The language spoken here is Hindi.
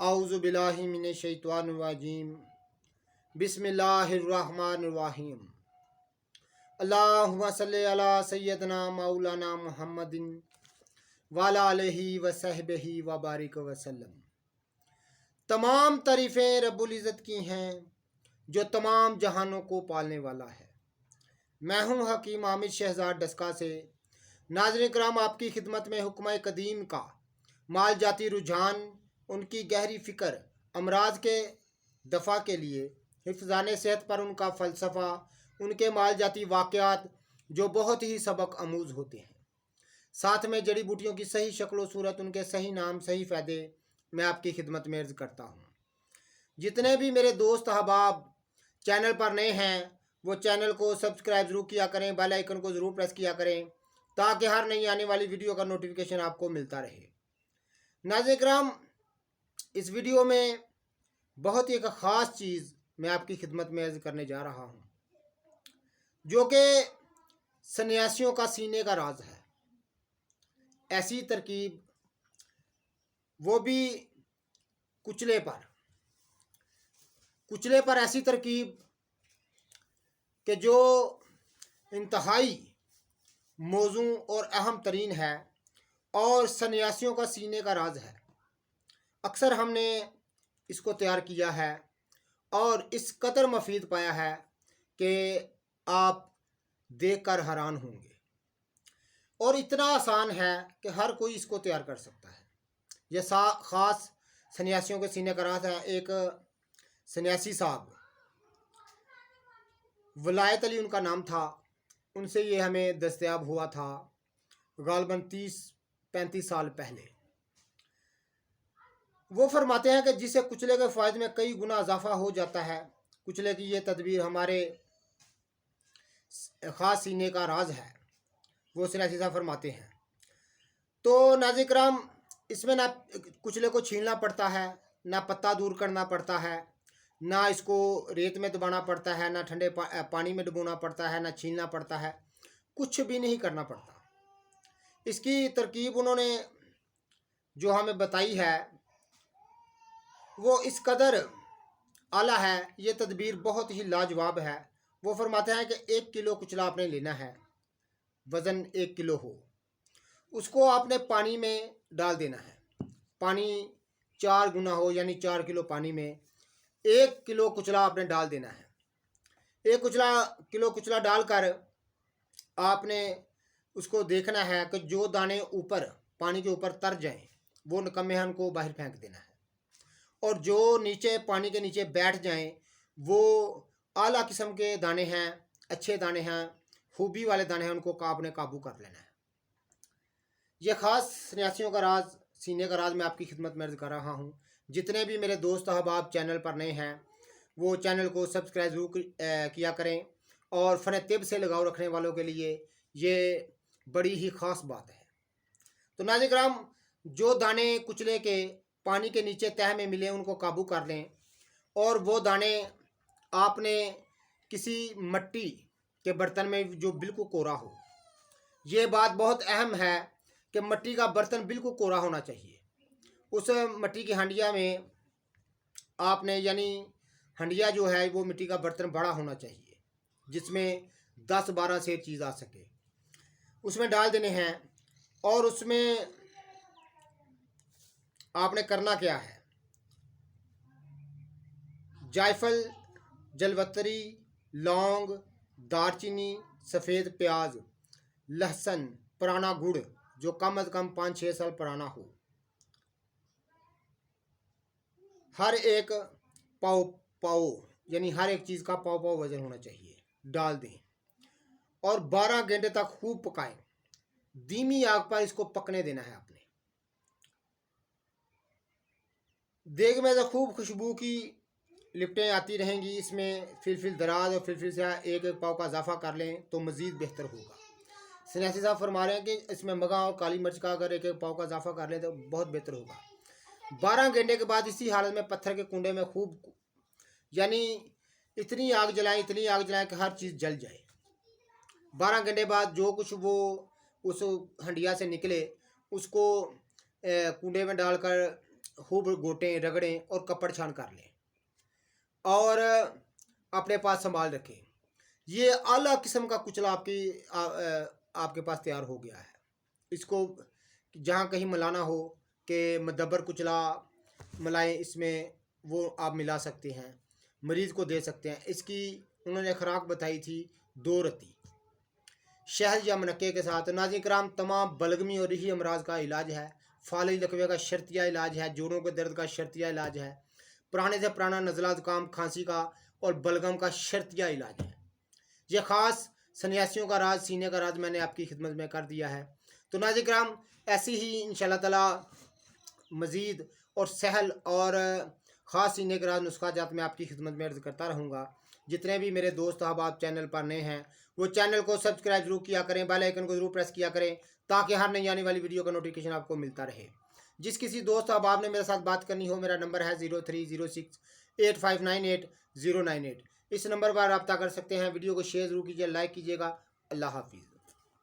औज़ु बिल्लाहि मिनश शैतानिर रजीम। बिस्मिल्लाहिर्रहमानिर्रहीम। अल्लाहुम्मा सल्लि अला सय्यदना मौलाना मुहम्मदिन वाला आलिहि व सहबिही व बारिक वसल्लम। तमाम तारीफ़ें रब्बुल इज़्ज़त की हैं जो तमाम जहानों को पालने वाला है। मैं हूँ हकीम आमिर शहजाद डस्का से। नाज़रीन किराम, आपकी खिदमत में हुक्म कदीम का माल जाती रुझान, उनकी गहरी फ़िक्र, अमराज के दफ़ा के लिए हिफ्ज़ाने सेहत पर उनका फ़लसफ़ा, उनके माल जाती वाक़यात जो बहुत ही सबक आमूज़ होते हैं, साथ में जड़ी बूटियों की सही शक्ल सूरत, उनके सही नाम सही फ़ायदे मैं आपकी खिदमत में अर्ज़ करता हूँ। जितने भी मेरे दोस्त अहबाब चैनल पर नए हैं वो चैनल को सब्सक्राइब ज़रूर किया करें, बेल आइकन को ज़रूर प्रेस किया करें ताकि हर नई आने वाली वीडियो का नोटिफिकेशन आपको मिलता रहे। नाज़रीन किराम, इस वीडियो में बहुत ही एक ख़ास चीज़ मैं आपकी खिदमत में अर्ज़ करने जा रहा हूँ जो कि सन्यासियों का सीने का राज है। ऐसी तरकीब, वो भी कुचले पर ऐसी तरकीब कि जो इंतहाई मौजू और अहम तरीन है और सन्यासियों का सीने का राज है। अक्सर हमने इसको तैयार किया है और इस कदर मफीद पाया है कि आप देखकर हैरान होंगे, और इतना आसान है कि हर कोई इसको तैयार कर सकता है। यह ख़ास सन्यासियों के सीने का राज है। एक सन्यासी साहब, वलायत अली उनका नाम था, उनसे ये हमें दस्तयाब हुआ था गालबन 30-35 साल पहले। वो फरमाते हैं कि जिसे कुचले के फ़ायदे में कई गुना इजाफा हो जाता है, कुचले की ये तदबीर हमारे ख़ास सीने का राज है, वो सन्यासी साहब फरमाते हैं। तो नाज़रीन किराम, इसमें ना कुचले को छीलना पड़ता है, ना पत्ता दूर करना पड़ता है, ना इसको रेत में दबाना पड़ता है, ना ठंडे पानी में डुबोना पड़ता है, ना छीलना पड़ता है, कुछ भी नहीं करना पड़ता। इसकी तरकीब उन्होंने जो हमें बताई है वो इस कदर आला है, ये तदबीर बहुत ही लाजवाब है। वो फरमाते हैं कि 1 किलो कुचला आपने लेना है, वज़न 1 किलो हो, उसको आपने पानी में डाल देना है। पानी 4 गुना हो, यानी 4 किलो पानी में 1 किलो कुचला आपने डाल देना है। 1 किलो कुचला डालकर आपने उसको देखना है कि जो दाने ऊपर पानी के ऊपर तर जाएं वो निकम्मे हैं, उनको बाहर फेंक देना है, और जो नीचे पानी के नीचे बैठ जाएं वो आला किस्म के दाने हैं, अच्छे दाने हैं, खूबी वाले दाने हैं, उनको आपने काबू कर लेना है। यह ख़ास सन्यासियों का राज, सीने का राज मैं आपकी खिदमत में अर्ज़ कर रहा हूँ। जितने भी मेरे दोस्त अहबाब चैनल पर नए हैं वो चैनल को सब्सक्राइब ज़रूर किया करें, और फ़न तिब से लगाव रखने वालों के लिए ये बड़ी ही ख़ास बात है। तो नाज़रीन किराम, जो दाने कुचले के पानी के नीचे तह में मिले उनको काबू कर लें, और वो दाने आपने किसी मट्टी के बर्तन में जो बिल्कुल कोरा हो, ये बात बहुत अहम है कि मट्टी का बर्तन बिल्कुल कोरा होना चाहिए। उस मट्टी की हंडिया में आपने, यानी हंडिया जो है वो मिट्टी का बर्तन बड़ा होना चाहिए जिसमें 10-12 सेर चीज़ आ सके, उसमें डाल देने हैं। और उसमें आपने करना क्या है, जायफल, जलवतरी, लौंग, दारचीनी, सफ़ेद प्याज, लहसुन, पुराना गुड़ जो कम अज़ कम 5-6 साल पुराना हो, हर एक पाव यानी हर एक चीज़ का पाव वज़न होना चाहिए, डाल दें और 12 घंटे तक खूब पकाएं। धीमी आग पर इसको पकने देना है आपने। देग में तो खूब खुशबू की लिपटें आती रहेंगी। इसमें फिलफिल दराज और फिलफिल से 1-1 पाव का इजाफा कर लें तो मज़ीद बेहतर होगा। सन्यासी साहब फरमा रहे हैं कि इसमें मगा और काली मिर्च का अगर 1-1 पाव का इजाफा कर लें तो बहुत बेहतर होगा। 12 घंटे के बाद इसी हालत में पत्थर के कुंडे में खूब, यानी इतनी आग जलाएं कि हर चीज़ जल जाए। 12 घंटे बाद जो कुछ वो उस हंडिया से निकले उसको कुंडे में डालकर खूब गोटें रगड़ें और कपड़ छान कर लें और अपने पास संभाल रखें। ये आला किस्म का कुचला आपके पास तैयार हो गया है। इसको जहाँ कहीं मिलाना हो कि मदब्बर कुचला मिलाएं इसमें, वो आप मिला सकते हैं, मरीज़ को दे सकते हैं। इसकी उन्होंने खुराक बताई थी 2 रत्ती शहद या मनक्के के साथ। नाज़रीन किराम, तमाम बलगमी और रिही अमराज का इलाज है, फालिज लकवे का शर्तिया इलाज है, जोड़ों के दर्द का शर्तिया इलाज है, पुराने से पुराना नज़ला ज़ुकाम खांसी का और बलगम का शर्तिया इलाज है। यह ख़ास सन्यासियों का राज, सीने का राज मैंने आपकी खिदमत में कर दिया है। तो नाज़रीन किराम, ऐसी ही इंशाअल्लाह ताला मज़ीद और सहल और ख़ास सीने के राज नुस्खा जात मैं आपकी खिदमत में अर्ज़ करता रहूँगा। जितने भी मेरे दोस्त अहबाब चैनल पर नए हैं वो चैनल को सब्सक्राइब जरूर किया करें, बेल आइकन को जरूर प्रेस किया करें ताकि हर नई आने वाली वीडियो का नोटिफिकेशन आपको मिलता रहे। जिस किसी दोस्त अहबाब ने मेरे साथ बात करनी हो, मेरा नंबर है 03068598 098। इस नंबर पर रब्ता कर सकते हैं। वीडियो को शेयर जरूर कीजिए, लाइक कीजिएगा। अल्लाह हाफिज़।